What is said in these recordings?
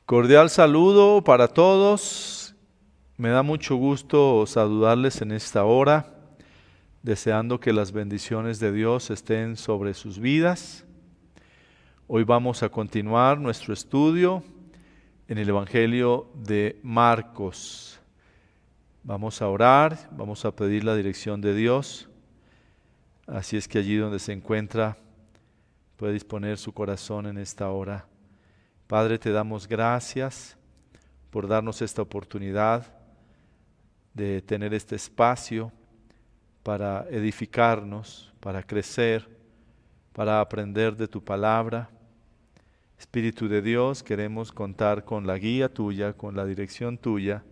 Cordial saludo para todos. Me da mucho gusto saludarles en esta hora, deseando que las bendiciones de Dios estén sobre sus vidas. Hoy vamos a continuar nuestro estudio en el Evangelio de Marcos. Vamos a orar, vamos a pedir la dirección de Dios. Así es que allí donde se encuentra puede disponer su corazón en esta hora. Padre, te damos gracias por darnos esta oportunidad de tener este espacio para edificarnos, para crecer, para aprender de tu palabra. Espíritu de Dios, queremos contar con la guía tuya, con la dirección tuya.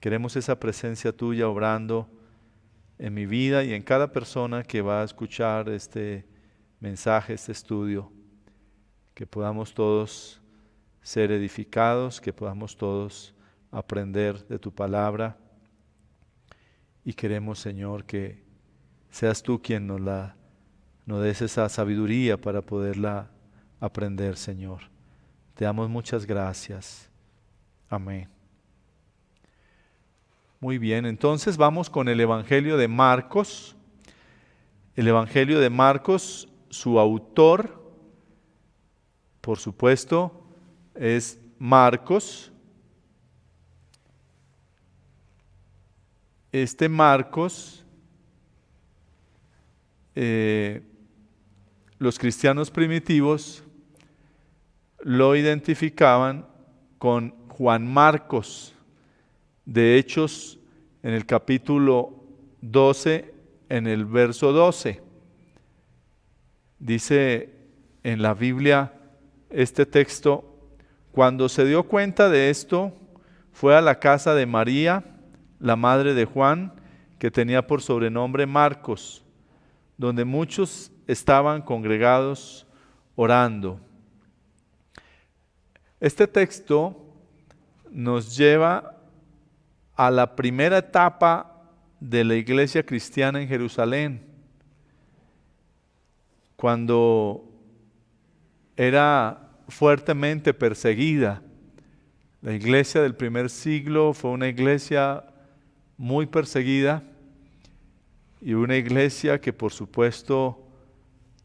Queremos esa presencia tuya obrando en mi vida y en cada persona que va a escuchar este mensaje, este estudio. Que podamos todos ser edificados, que podamos todos aprender de tu palabra. Y queremos, Señor, que seas tú quien nos des esa sabiduría para poderla aprender, Señor. Te damos muchas gracias. Amén. Muy bien, entonces vamos con el Evangelio de Marcos. El Evangelio de Marcos, su autor, por supuesto, es Marcos. Este Marcos, los cristianos primitivos lo identificaban con Juan Marcos. De Hechos, en el capítulo 12, en el verso 12, dice en la Biblia este texto: cuando se dio cuenta de esto, fue a la casa de María, la madre de Juan, que tenía por sobrenombre Marcos, donde muchos estaban congregados orando. Este texto nos lleva a la primera etapa de la iglesia cristiana en Jerusalén, cuando era fuertemente perseguida. La iglesia del primer siglo fue una iglesia muy perseguida y una iglesia que por supuesto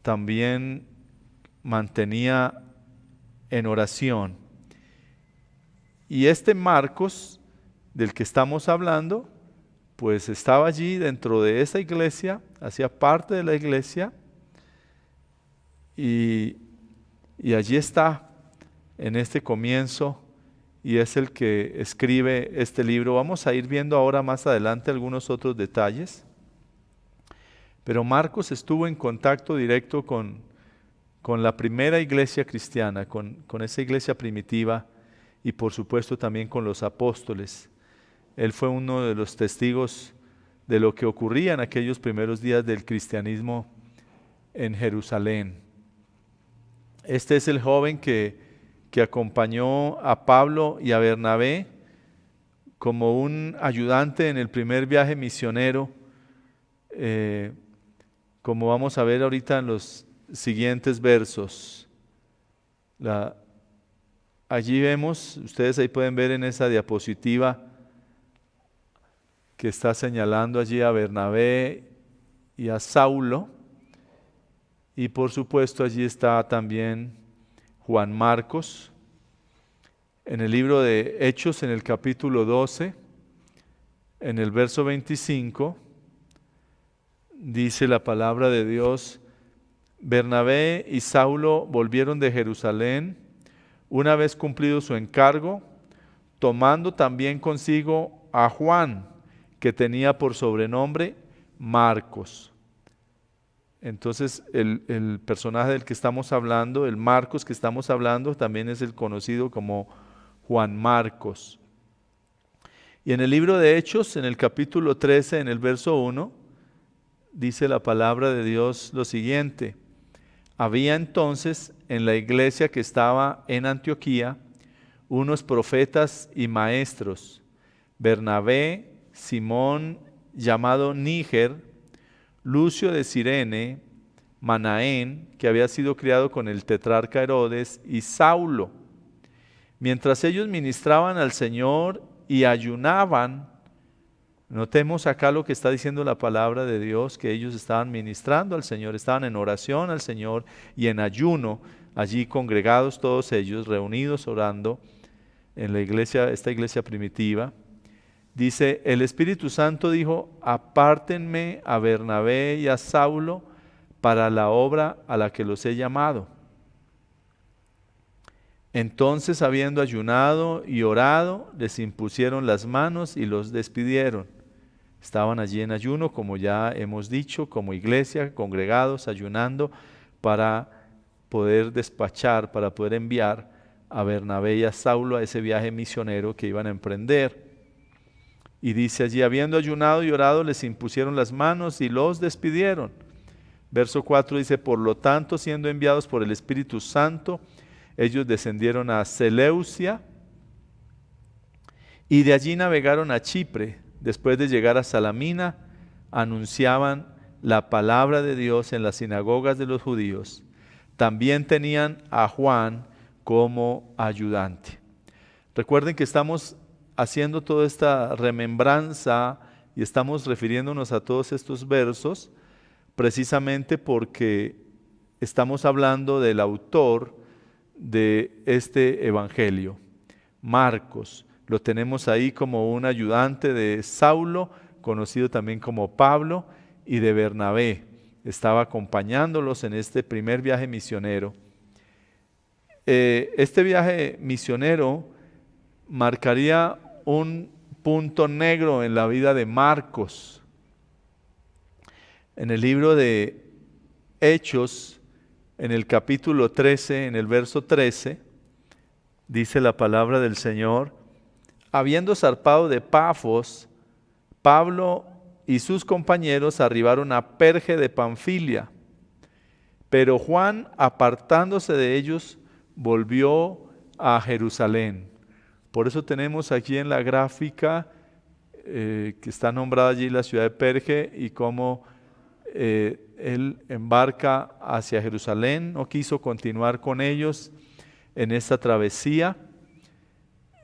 también mantenía en oración. Y este Marcos, del que estamos hablando, pues estaba allí dentro de esa iglesia, hacía parte de la iglesia y allí está en este comienzo y es el que escribe este libro. Vamos a ir viendo ahora más adelante algunos otros detalles, pero Marcos estuvo en contacto directo con la primera iglesia cristiana, con esa iglesia primitiva y por supuesto también con los apóstoles. Él fue uno de los testigos de lo que ocurría en aquellos primeros días del cristianismo en Jerusalén. Este es el joven que acompañó a Pablo y a Bernabé como un ayudante en el primer viaje misionero, como vamos a ver ahorita en los siguientes versos. Allí vemos, ustedes ahí pueden ver en esa diapositiva que está señalando allí a Bernabé y a Saulo. Y por supuesto allí está también Juan Marcos. En el libro de Hechos, en el capítulo 12, en el verso 25, dice la palabra de Dios: Bernabé y Saulo volvieron de Jerusalén una vez cumplido su encargo, tomando también consigo a Juan, que tenía por sobrenombre Marcos. Entonces el personaje del que estamos hablando, el Marcos que estamos hablando, también es el conocido como Juan Marcos. Y en el libro de Hechos, en el capítulo 13, en el verso 1, dice la palabra de Dios lo siguiente: había entonces en la iglesia que estaba en Antioquía unos profetas y maestros, Bernabé, Simón llamado Níger, Lucio de Cirene, Manaén, que había sido criado con el tetrarca Herodes, y Saulo. Mientras ellos ministraban al Señor y ayunaban, notemos acá lo que está diciendo la palabra de Dios, que ellos estaban ministrando al Señor, estaban en oración al Señor y en ayuno, allí congregados todos ellos, reunidos orando en la iglesia, esta iglesia primitiva. Dice, el Espíritu Santo dijo, apártenme a Bernabé y a Saulo para la obra a la que los he llamado. Entonces, habiendo ayunado y orado, les impusieron las manos y los despidieron. Estaban allí en ayuno, como ya hemos dicho, como iglesia, congregados, ayunando, para poder despachar, para poder enviar a Bernabé y a Saulo a ese viaje misionero que iban a emprender. Y dice allí, habiendo ayunado y orado, les impusieron las manos y los despidieron. Verso 4 dice, por lo tanto, siendo enviados por el Espíritu Santo, ellos descendieron a Seleucia y de allí navegaron a Chipre. Después de llegar a Salamina, anunciaban la palabra de Dios en las sinagogas de los judíos. También tenían a Juan como ayudante. Recuerden que estamos haciendo toda esta remembranza y estamos refiriéndonos a todos estos versos precisamente porque estamos hablando del autor de este evangelio, Marcos. Lo tenemos ahí como un ayudante de Saulo, conocido también como Pablo, y de Bernabé. Estaba acompañándolos en este primer viaje misionero. Este viaje misionero marcaría un punto negro en la vida de Marcos. En el libro de Hechos, en el capítulo 13, en el verso 13, dice la palabra del Señor, habiendo zarpado de Pafos, Pablo y sus compañeros arribaron a Perge de Panfilia, pero Juan, apartándose de ellos, volvió a Jerusalén. Por eso tenemos aquí en la gráfica que está nombrada allí la ciudad de Perge y cómo él embarca hacia Jerusalén, no quiso continuar con ellos en esta travesía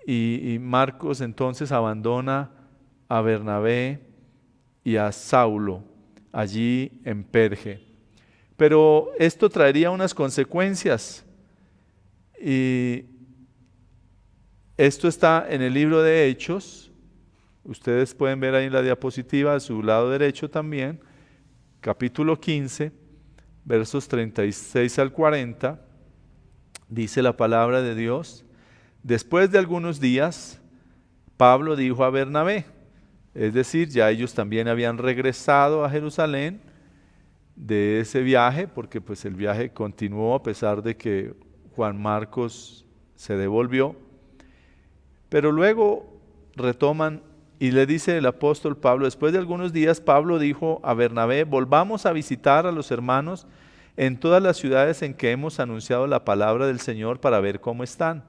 y Marcos entonces abandona a Bernabé y a Saulo allí en Perge. Pero esto traería unas consecuencias y esto está en el libro de Hechos. Ustedes pueden ver ahí en la diapositiva a su lado derecho también, capítulo 15, versos 36 al 40, dice la palabra de Dios. Después de algunos días, Pablo dijo a Bernabé, es decir, ya ellos también habían regresado a Jerusalén de ese viaje, porque pues el viaje continuó a pesar de que Juan Marcos se devolvió. Pero luego retoman y le dice el apóstol Pablo, después de algunos días Pablo dijo a Bernabé, volvamos a visitar a los hermanos en todas las ciudades en que hemos anunciado la palabra del Señor para ver cómo están.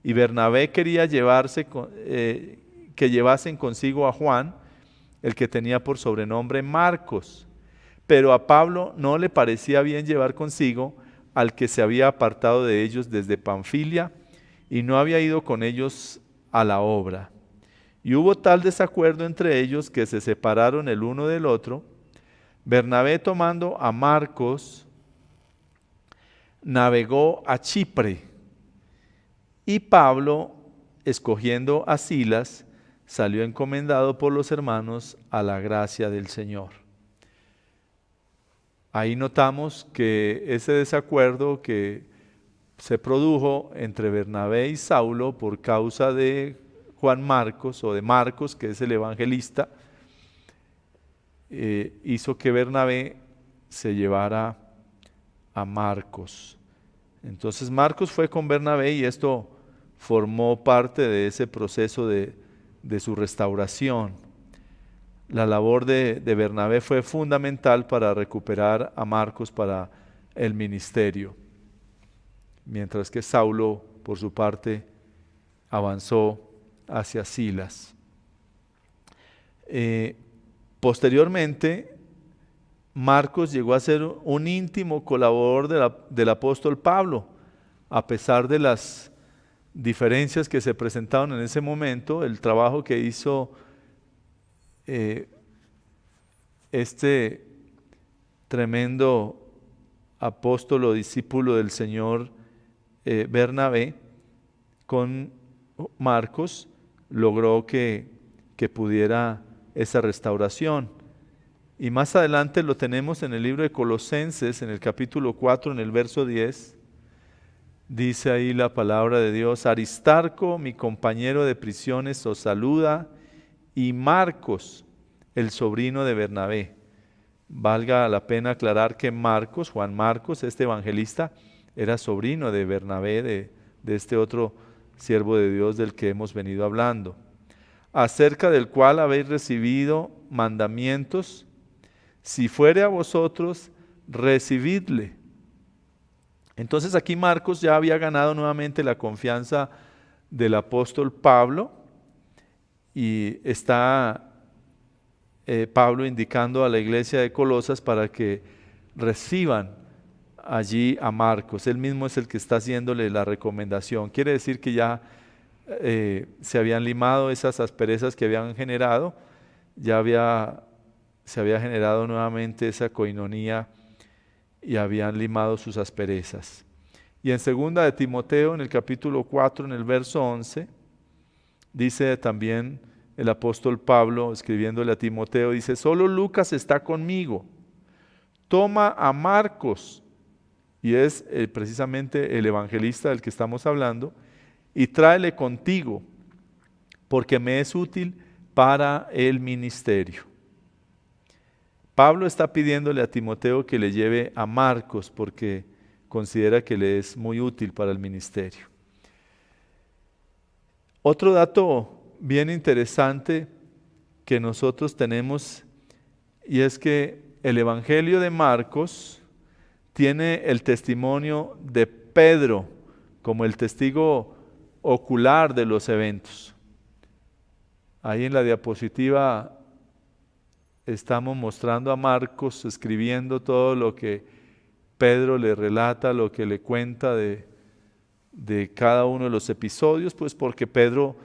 Y Bernabé quería que llevasen consigo a Juan, el que tenía por sobrenombre Marcos. Pero a Pablo no le parecía bien llevar consigo al que se había apartado de ellos desde Panfilia y no había ido con ellos a la obra. Y hubo tal desacuerdo entre ellos que se separaron el uno del otro. Bernabé, tomando a Marcos, navegó a Chipre, y Pablo, escogiendo a Silas, salió encomendado por los hermanos a la gracia del Señor. Ahí notamos que ese desacuerdo que se produjo entre Bernabé y Saulo por causa de Juan Marcos o de Marcos, que es el evangelista, hizo que Bernabé se llevara a Marcos. Entonces Marcos fue con Bernabé y esto formó parte de ese proceso de su restauración. La labor de Bernabé fue fundamental para recuperar a Marcos para el ministerio, mientras que Saulo, por su parte, avanzó hacia Silas. Posteriormente, Marcos llegó a ser un íntimo colaborador del apóstol Pablo, a pesar de diferencias que se presentaron en ese momento, el trabajo que hizo este tremendo apóstol o discípulo del Señor, Bernabé, con Marcos, logró que pudiera esa restauración. Y más adelante lo tenemos en el libro de Colosenses, en el capítulo 4, en el verso 10, dice ahí la palabra de Dios: Aristarco, mi compañero de prisiones, os saluda, y Marcos, el sobrino de Bernabé. Valga la pena aclarar que Marcos, Juan Marcos, este evangelista, era sobrino de Bernabé, de este otro siervo de Dios del que hemos venido hablando, acerca del cual habéis recibido mandamientos. Si fuere a vosotros, recibidle. Entonces aquí Marcos ya había ganado nuevamente la confianza del apóstol Pablo, y está Pablo indicando a la iglesia de Colosas para que reciban allí a Marcos. Él mismo es el que está haciéndole la recomendación. Quiere decir que ya se habían limado esas asperezas que habían generado, se había generado nuevamente esa coinonía y habían limado sus asperezas. Y en 2 de Timoteo, en el capítulo 4, en el verso 11, dice también el apóstol Pablo, escribiéndole a Timoteo, dice: solo Lucas está conmigo, toma a Marcos, y es precisamente el evangelista del que estamos hablando, y tráele contigo, porque me es útil para el ministerio. Pablo está pidiéndole a Timoteo que le lleve a Marcos porque considera que le es muy útil para el ministerio. Otro dato bien interesante que nosotros tenemos, y es que el Evangelio de Marcos tiene el testimonio de Pedro como el testigo ocular de los eventos. Ahí en la diapositiva estamos mostrando a Marcos escribiendo todo lo que Pedro le relata, lo que le cuenta de cada uno de los episodios, pues porque Pedro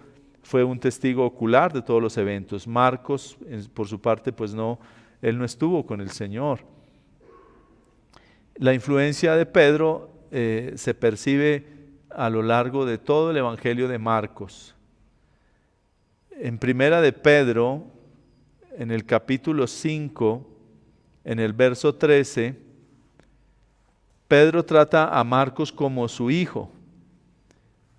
fue un testigo ocular de todos los eventos. Marcos, por su parte, pues no, él no estuvo con el Señor. La influencia de Pedro se percibe a lo largo de todo el Evangelio de Marcos. En Primera de Pedro, en el capítulo 5, en el verso 13, Pedro trata a Marcos como su hijo.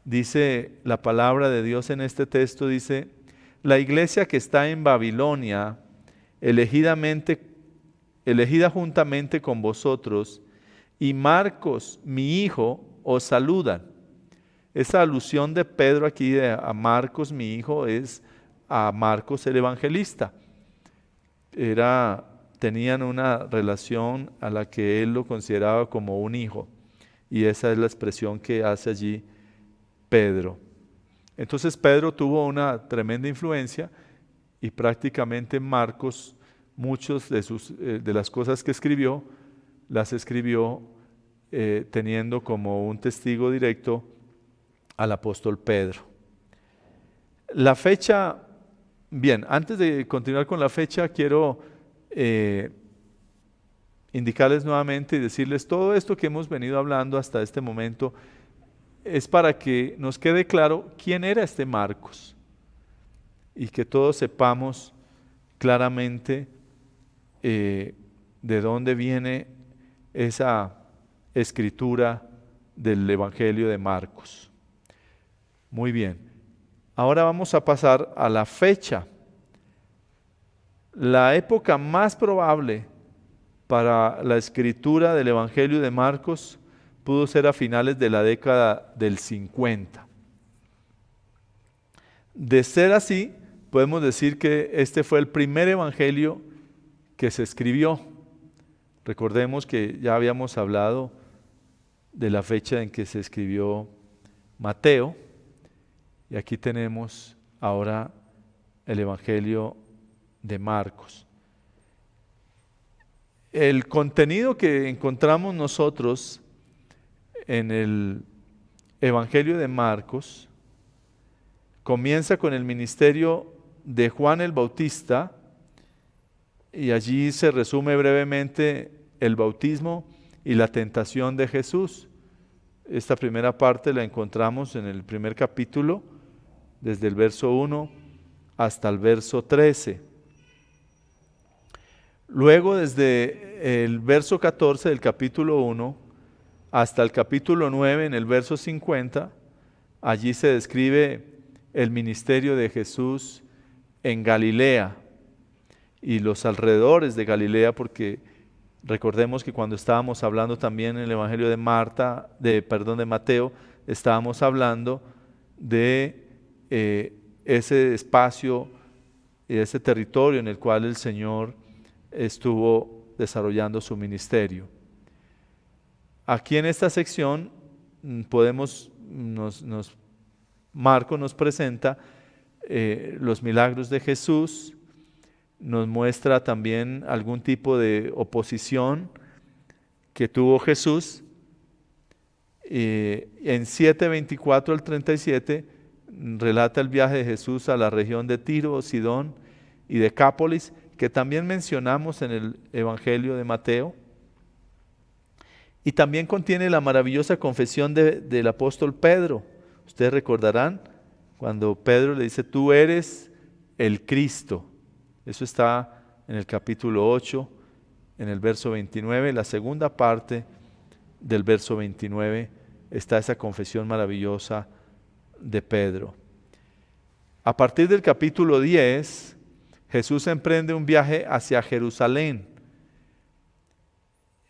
Dice la palabra de Dios en este texto, dice: la iglesia que está en Babilonia, elegida juntamente con vosotros, y Marcos, mi hijo, os saludan. Esa alusión de Pedro aquí a Marcos, mi hijo, es a Marcos el evangelista. Tenían una relación a la que él lo consideraba como un hijo, y esa es la expresión que hace allí Pedro. Entonces Pedro tuvo una tremenda influencia, y prácticamente Marcos, muchos de las cosas que escribió, las escribió teniendo como un testigo directo al apóstol Pedro. La fecha, bien, antes de continuar con la fecha, quiero indicarles nuevamente y decirles todo esto que hemos venido hablando hasta este momento es para que nos quede claro quién era este Marcos y que todos sepamos claramente de dónde viene esa escritura del Evangelio de Marcos. Muy bien, ahora vamos a pasar a la fecha. La época más probable para la escritura del Evangelio de Marcos pudo ser a finales de la década del 50. De ser así, podemos decir que este fue el primer evangelio que se escribió. Recordemos que ya habíamos hablado de la fecha en que se escribió Mateo, y aquí tenemos ahora el evangelio de Marcos. El contenido que encontramos nosotros en Evangelio de Marcos comienza con el ministerio de Juan el Bautista y allí se resume brevemente el bautismo y la tentación de Jesús. Esta primera parte la encontramos en el primer capítulo, desde el verso 1 hasta el verso 13. Luego, desde el verso 14 del capítulo 1 hasta el capítulo 9, en el verso 50, allí se describe el ministerio de Jesús en Galilea y los alrededores de Galilea, porque recordemos que cuando estábamos hablando también en el Evangelio de Mateo, estábamos hablando de ese espacio y ese territorio en el cual el Señor estuvo desarrollando su ministerio. Aquí en esta sección Marcos nos presenta los milagros de Jesús, nos muestra también algún tipo de oposición que tuvo Jesús. En 7:24 al 37 relata el viaje de Jesús a la región de Tiro, Sidón y Decápolis, que también mencionamos en el Evangelio de Mateo. Y también contiene la maravillosa confesión del apóstol Pedro. Ustedes recordarán cuando Pedro le dice: tú eres el Cristo. Eso está en el capítulo 8, en el verso 29. La segunda parte del verso 29 está esa confesión maravillosa de Pedro. A partir del capítulo 10, Jesús emprende un viaje hacia Jerusalén.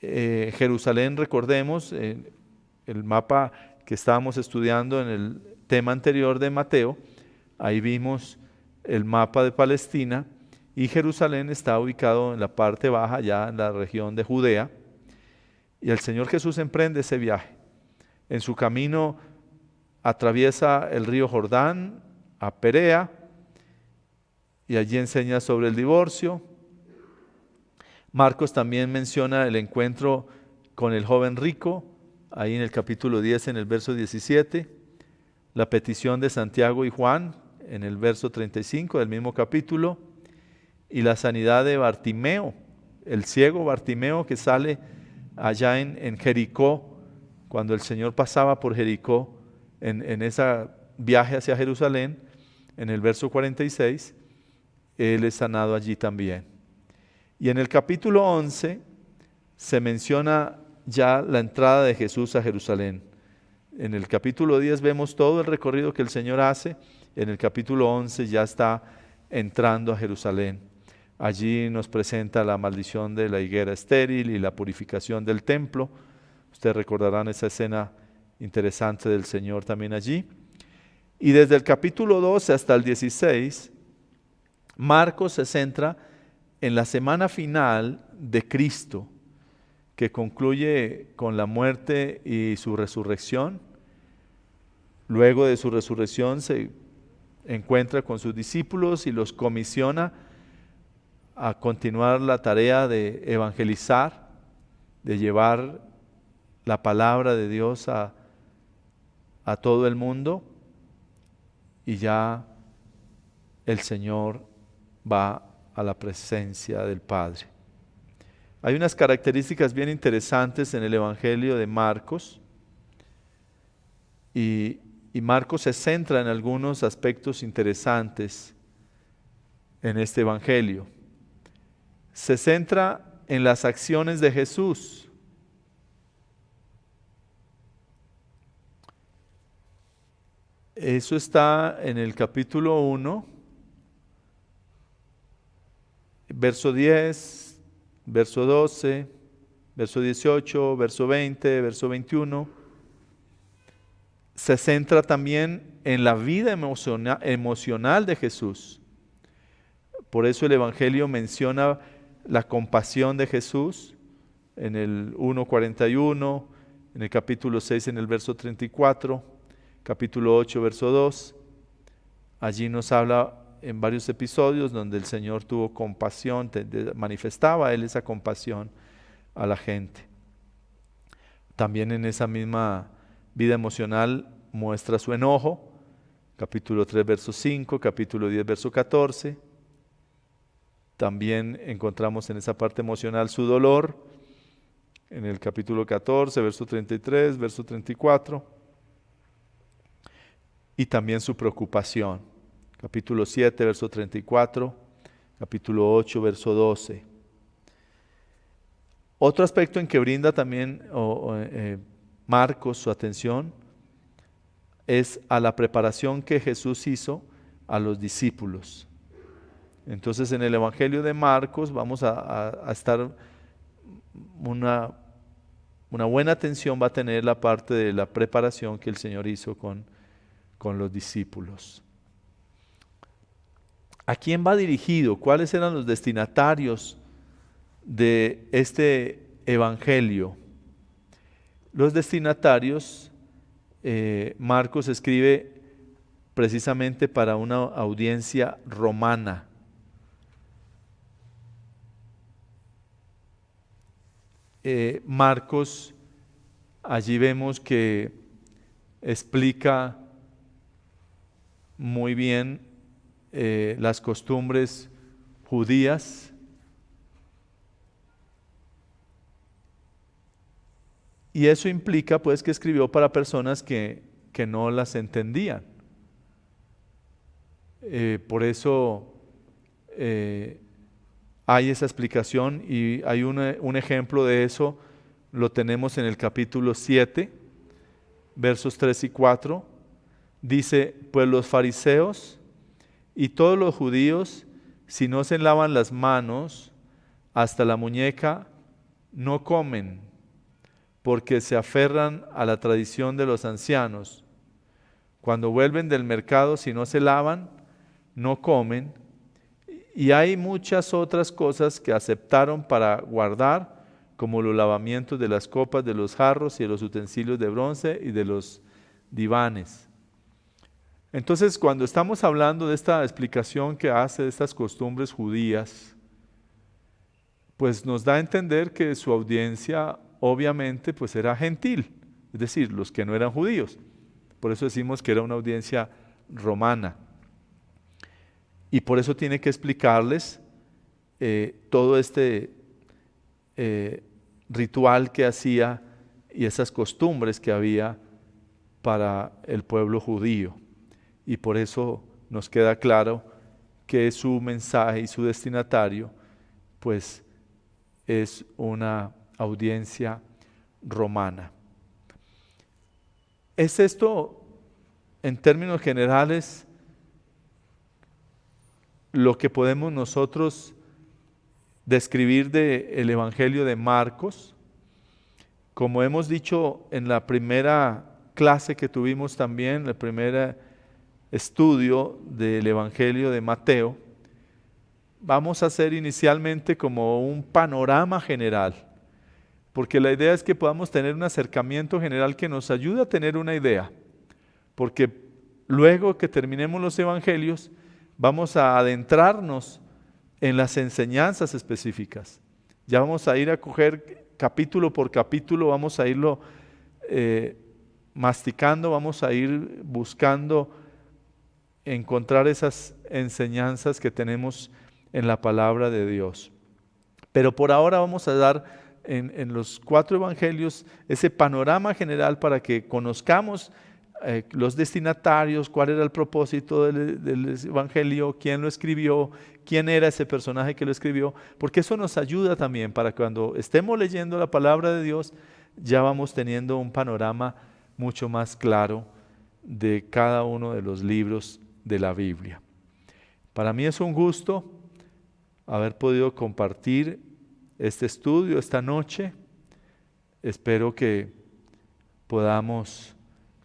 Jerusalén, recordemos, el mapa que estábamos estudiando en el tema anterior de Mateo, ahí vimos el mapa de Palestina, y Jerusalén está ubicado en la parte baja, ya en la región de Judea, y el Señor Jesús emprende ese viaje. En su camino atraviesa el río Jordán a Perea, y allí enseña sobre el divorcio. Marcos también menciona el encuentro con el joven rico, ahí en el capítulo 10, en el verso 17, la petición de Santiago y Juan, en el verso 35 del mismo capítulo, y la sanidad de Bartimeo, el ciego Bartimeo que sale allá en Jericó, cuando el Señor pasaba por Jericó, en ese viaje hacia Jerusalén, en el verso 46, él es sanado allí también. Y en el capítulo 11 se menciona ya la entrada de Jesús a Jerusalén. En el capítulo 10 vemos todo el recorrido que el Señor hace. En el capítulo 11 ya está entrando a Jerusalén. Allí nos presenta la maldición de la higuera estéril y la purificación del templo. Ustedes recordarán esa escena interesante del Señor también allí. Y desde el capítulo 12 hasta el 16, Marcos se centra en la semana final de Cristo, que concluye con la muerte y su resurrección. Luego de su resurrección se encuentra con sus discípulos y los comisiona a continuar la tarea de evangelizar, de llevar la palabra de Dios a todo el mundo, y ya el Señor va a la presencia del Padre. Hay unas características bien interesantes en el Evangelio de Marcos, y Marcos se centra en algunos aspectos interesantes en este Evangelio. Se centra en las acciones de Jesús. Eso está en el capítulo 1, verso 10, verso 12, verso 18, verso 20, verso 21. Se centra también en la vida emocional de Jesús. Por eso el Evangelio menciona la compasión de Jesús en el 1:41, en el capítulo 6, en el verso 34, capítulo 8, verso 2. Allí nos habla en varios episodios donde el Señor tuvo compasión, manifestaba Él esa compasión a la gente. También en esa misma vida emocional muestra su enojo, capítulo 3, verso 5, capítulo 10, verso 14. También encontramos en esa parte emocional su dolor, en el capítulo 14, verso 33, verso 34. Y también su preocupación, capítulo 7, verso 34, capítulo 8, verso 12. Otro aspecto en que brinda también Marcos su atención es a la preparación que Jesús hizo a los discípulos. Entonces en el Evangelio de Marcos vamos a estar, una buena atención va a tener la parte de la preparación que el Señor hizo con los discípulos. ¿A quién va dirigido? ¿Cuáles eran los destinatarios de este Evangelio? Los destinatarios, Marcos escribe precisamente para una audiencia romana. Marcos, allí vemos que explica muy bien las costumbres judías. Y eso implica pues que escribió para personas que no las entendían. Por eso hay esa explicación, y hay un ejemplo de eso, lo tenemos en el capítulo 7, versos 3 y 4. Dice, pues los fariseos y todos los judíos, si no se lavan las manos hasta la muñeca, no comen, porque se aferran a la tradición de los ancianos. Cuando vuelven del mercado, si no se lavan, no comen. Y hay muchas otras cosas que aceptaron para guardar, como los lavamientos de las copas, de los jarros y de los utensilios de bronce y de los divanes. Entonces, cuando estamos hablando de esta explicación que hace de estas costumbres judías, pues nos da a entender que su audiencia obviamente pues era gentil, es decir, los que no eran judíos. Por eso decimos que era una audiencia romana. Y por eso tiene que explicarles todo este ritual que hacía y esas costumbres que había para el pueblo judío. Y por eso nos queda claro que su mensaje y su destinatario pues es una audiencia romana. ¿Es esto en términos generales lo que podemos nosotros describir del Evangelio de Marcos? Como hemos dicho en la primera clase que tuvimos también, el primer estudio del Evangelio de Mateo, vamos a hacer inicialmente como un panorama general, porque la idea es que podamos tener un acercamiento general que nos ayude a tener una idea, porque luego que terminemos los evangelios, vamos a adentrarnos en las enseñanzas específicas. Ya vamos a ir a coger capítulo por capítulo, vamos a irlo masticando, vamos a ir buscando encontrar esas enseñanzas que tenemos en la palabra de Dios. Pero por ahora vamos a dar en los 4 evangelios ese panorama general para que conozcamos los destinatarios, cuál era el propósito del evangelio, quién lo escribió, quién era ese personaje que lo escribió, porque eso nos ayuda también para cuando estemos leyendo la palabra de Dios, ya vamos teniendo un panorama mucho más claro de cada uno de los libros de la Biblia. Para mí es un gusto haber podido compartir este estudio esta noche. Espero que podamos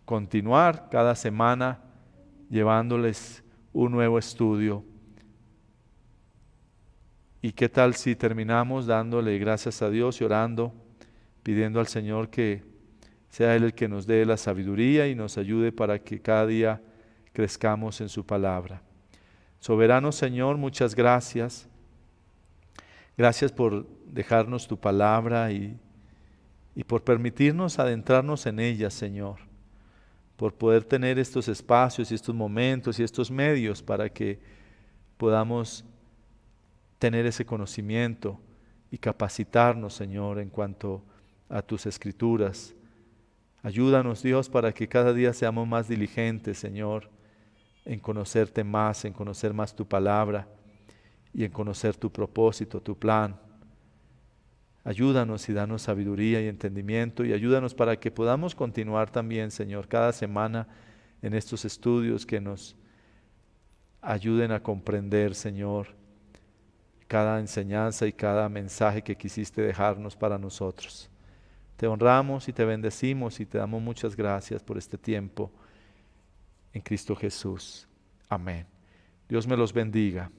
continuar cada semana llevándoles un nuevo estudio. ¿Y qué tal si terminamos dándole gracias a Dios y orando, pidiendo al Señor que sea Él el que nos dé la sabiduría y nos ayude para que cada día crezcamos en su palabra? Soberano Señor, muchas gracias. Gracias por dejarnos tu palabra y por permitirnos adentrarnos en ella, Señor. por poder tener estos espacios y estos momentos y estos medios para que podamos tener ese conocimiento y capacitarnos, Señor, en cuanto a tus escrituras. Ayúdanos, Dios, para que cada día seamos más diligentes, Señor, en conocerte más, en conocer más tu palabra y en conocer tu propósito, tu plan. Ayúdanos y danos sabiduría y entendimiento y ayúdanos para que podamos continuar también, Señor, cada semana en estos estudios que nos ayuden a comprender, Señor, cada enseñanza y cada mensaje que quisiste dejarnos para nosotros. Te honramos y te bendecimos y te damos muchas gracias por este tiempo en Cristo Jesús. Amén. Dios me los bendiga.